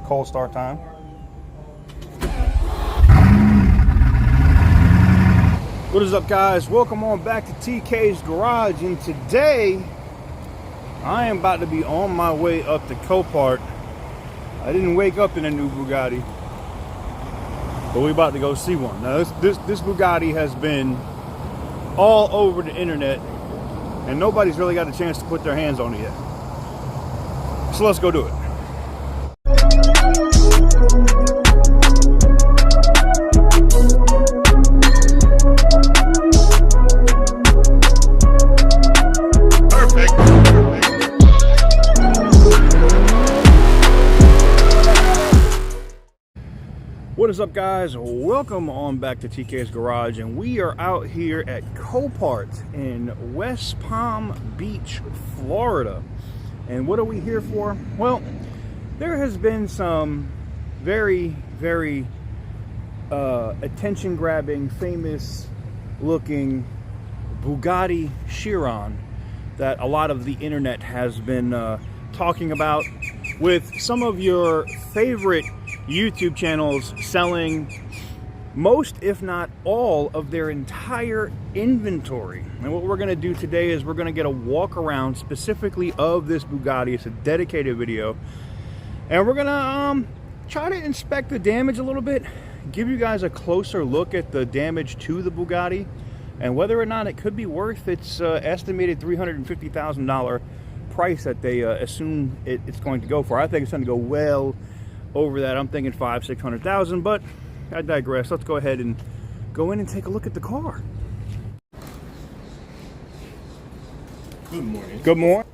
Cold start time. What is up, guys? Welcome on back to TK's Garage, and today I am about to be on my way up to Copart. I didn't wake up in a new Bugatti, but we're about to go see one. Now this Bugatti has been all over the internet, and nobody's really got a chance to put their hands on it yet. So let's go do it. What is up, guys? Welcome on back to TK's Garage, and we are out here at Copart in West Palm Beach, Florida. And what are we here for? Well, there has been some very attention-grabbing, famous-looking Bugatti Chiron that a lot of the internet has been talking about, with some of your favorite YouTube channels selling most, if not all, of their entire inventory. And what we're going to do today is we're going to get a walk around specifically of this Bugatti. It's a dedicated video, and we're going to try to inspect the damage a little bit, give you guys a closer look at the damage to the Bugatti and whether or not it could be worth its estimated $350,000 price that they assume it's going to go for. I think it's going to go well over that. I'm thinking $500,000-600,000, but I digress. Let's go ahead and go in and take a look at the car. Good morning. Good morning.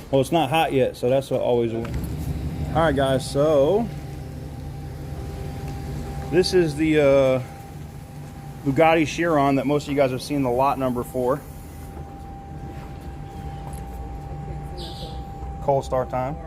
Well, it's not hot yet, so that's always a win. All right, guys, so this is the Bugatti Chiron that most of you guys have seen the lot number for. Cold start time.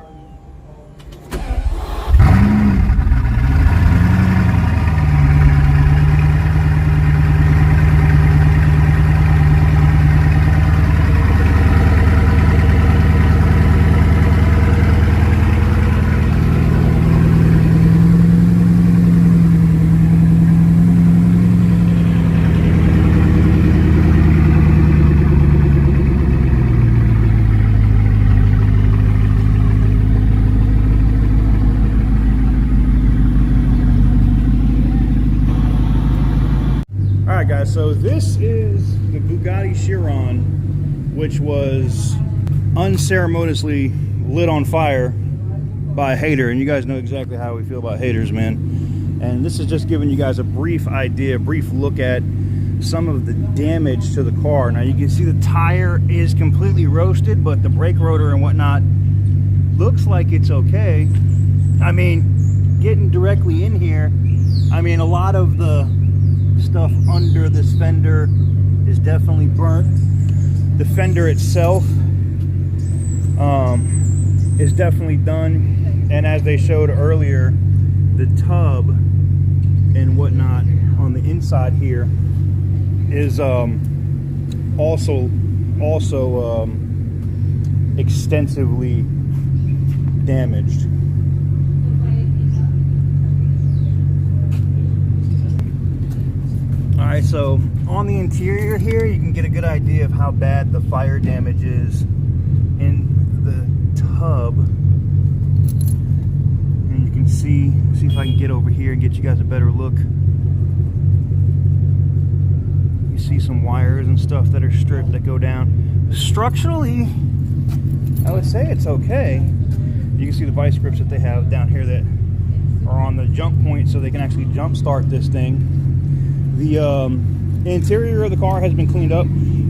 Guys, so this is the Bugatti Chiron, which was unceremoniously lit on fire by a hater, and you guys know exactly how we feel about haters, man. And this is just giving you guys a brief idea, a brief look at some of the damage to the car. Now you can see the tire is completely roasted, but the brake rotor and whatnot looks like it's okay. I mean, getting directly in here, I mean, a lot of the stuff under this fender is definitely burnt. The fender itself is definitely done, and as they showed earlier, the tub and whatnot on the inside here is also extensively damaged. Alright, so on the interior here, you can get a good idea of how bad the fire damage is in the tub. And you can see if I can get over here and get you guys a better look. You see some wires and stuff that are stripped that go down. Structurally, I would say it's okay. You can see the vice grips that they have down here that are on the jump point, so they can actually jump start this thing. The interior of the car has been cleaned up.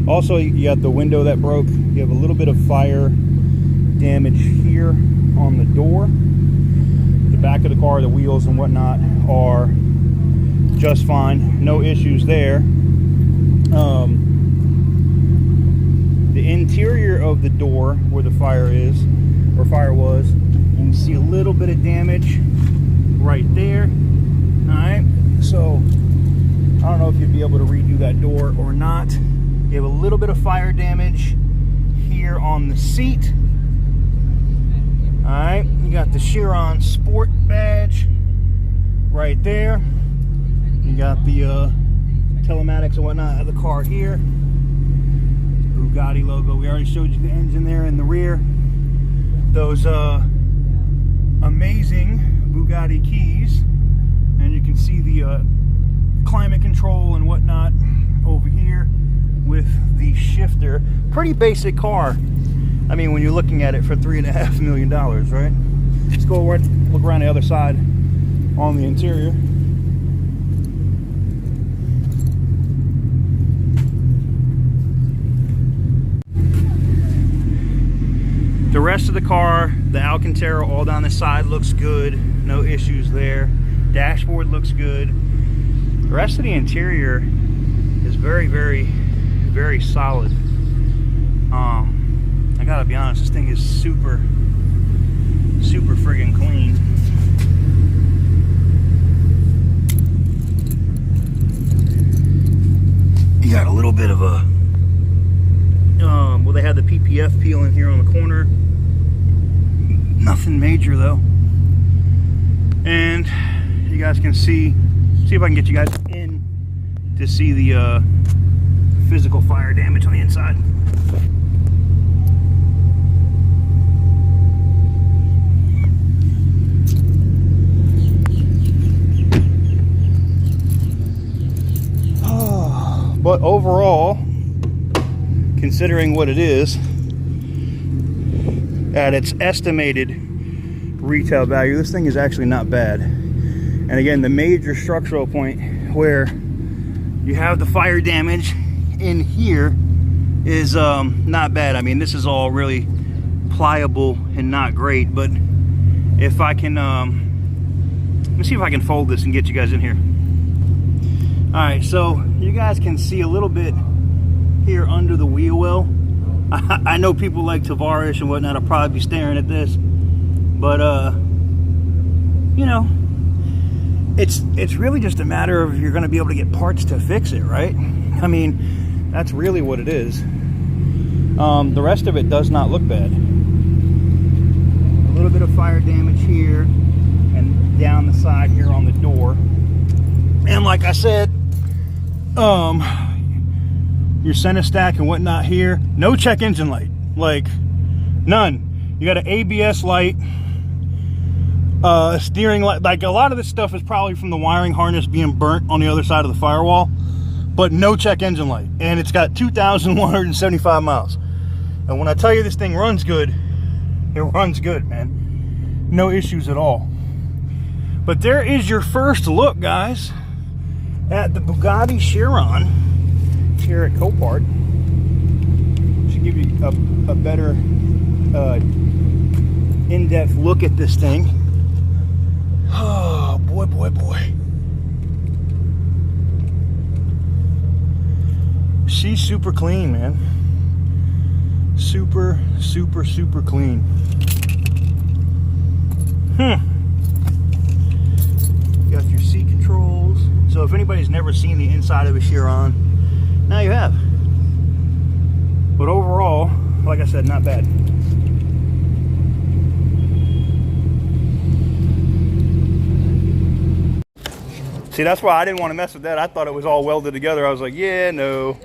Also, you got the window that broke. You have a little bit of fire damage here on the door. The back of the car, the wheels and whatnot are just fine. No issues there. The interior of the door where the fire is, or fire was, you can see a little bit of damage right there. Alright, so I don't know if you'd be able to redo that door or not. You have a little bit of fire damage here on the seat. Alright, you got Chiron Sport badge right there. You got the telematics and whatnot of the car here. Bugatti logo. We already showed you the engine there in the rear. Those amazing Bugatti keys, and you can see the climate control and whatnot over here with the shifter. Pretty basic car. I mean, when you're looking at it for $3.5 million, right? Let's go look around the other side on the interior. The rest of the car, the Alcantara all down the side looks good. No issues there. Dashboard looks good. The rest of the interior is very, very, very solid. I gotta be honest, this thing is super friggin' clean. You got a little bit of a well, they had the PPF peel in here on the corner. Nothing major though. And you guys can see if I can get you guys in to see the physical fire damage on the inside. But overall, considering what it is, at its estimated retail value, this thing is actually not bad. And again, the major structural point where you have the fire damage in here is not bad. I mean, this is all really pliable and not great, but if I can, let me see if I can fold this and get you guys in here. All right, so you guys can see a little bit here under the wheel well. I know people like Tavares and whatnot will probably be staring at this, but you know, it's really just a matter of you're going to be able to get parts to fix it, right? I mean, that's really what it is. The rest of it does not look bad. A little bit of fire damage here and down the side here on the door. And like I said, your center stack and whatnot here, no check engine light, like none. You got an ABS light, steering light. Like a lot of this stuff is probably from the wiring harness being burnt on the other side of the firewall, but no check engine light. And it's got 2,175 miles. And when I tell you this thing runs good, it runs good, man. No issues at all. But there is your first look, guys, at the Bugatti Chiron here at Copart. Should give you a better in-depth look at this thing. Oh boy, boy, boy. She's super clean, man. Super clean. Got your seat controls. So if anybody's never seen the inside of a Chiron, now you have. But overall, like I said, not bad. See, that's why I didn't want to mess with that. I thought it was all welded together. I was like, yeah, no.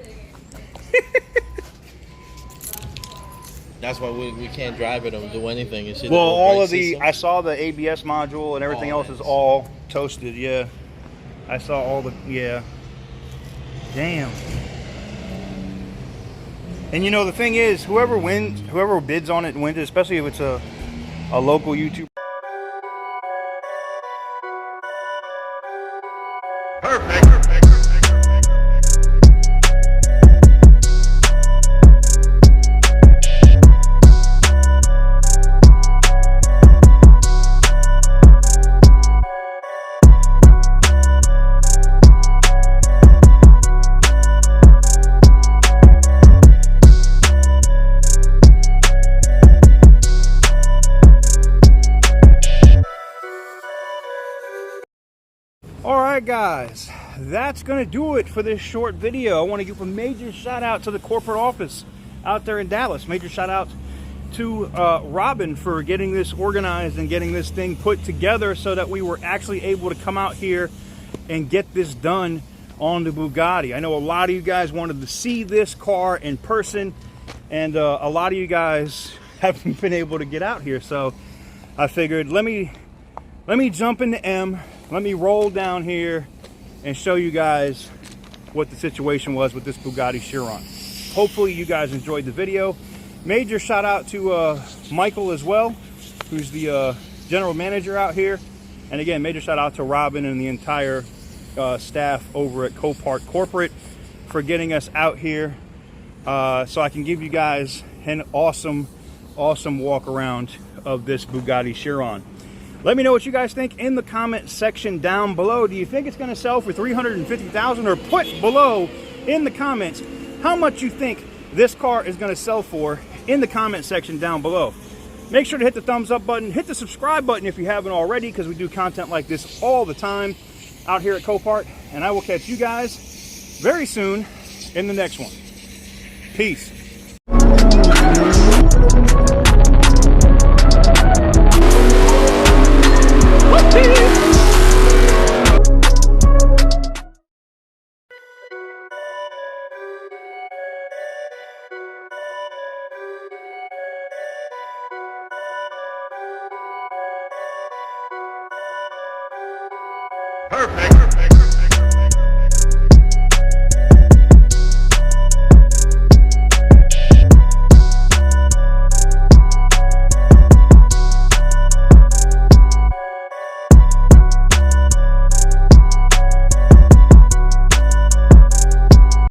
That's why we can't drive it or do anything. It's well, all of the, I saw the ABS module and everything else is all toasted, yeah. I saw all the, yeah. Damn. And you know, the thing is, whoever bids on it wins it, especially if it's a local YouTuber. Perfect. Alright guys, that's going to do it for this short video. I want to give a major shout out to the corporate office out there in Dallas. Major shout out to Robin for getting this organized and getting this thing put together so that we were actually able to come out here and get this done on the Bugatti. I know a lot of you guys wanted to see this car in person, and a lot of you guys haven't been able to get out here, so I figured let me jump into M, let me roll down here and show you guys what the situation was with this Bugatti Chiron. Hopefully you guys enjoyed the video. Major shout out to Michael as well, who's the general manager out here. And again, major shout out to Robin and the entire staff over at Copart Corporate for getting us out here so I can give you guys an awesome walk around of this Bugatti Chiron. Let me know what you guys think in the comment section down below. Do you think it's going to sell for $350,000? Or put below in the comments how much you think this car is going to sell for in the comment section down below. Make sure to hit the thumbs up button, hit the subscribe button if you haven't already, because we do content like this all the time out here at Copart. And I will catch you guys very soon in the next one. Peace. Perfect.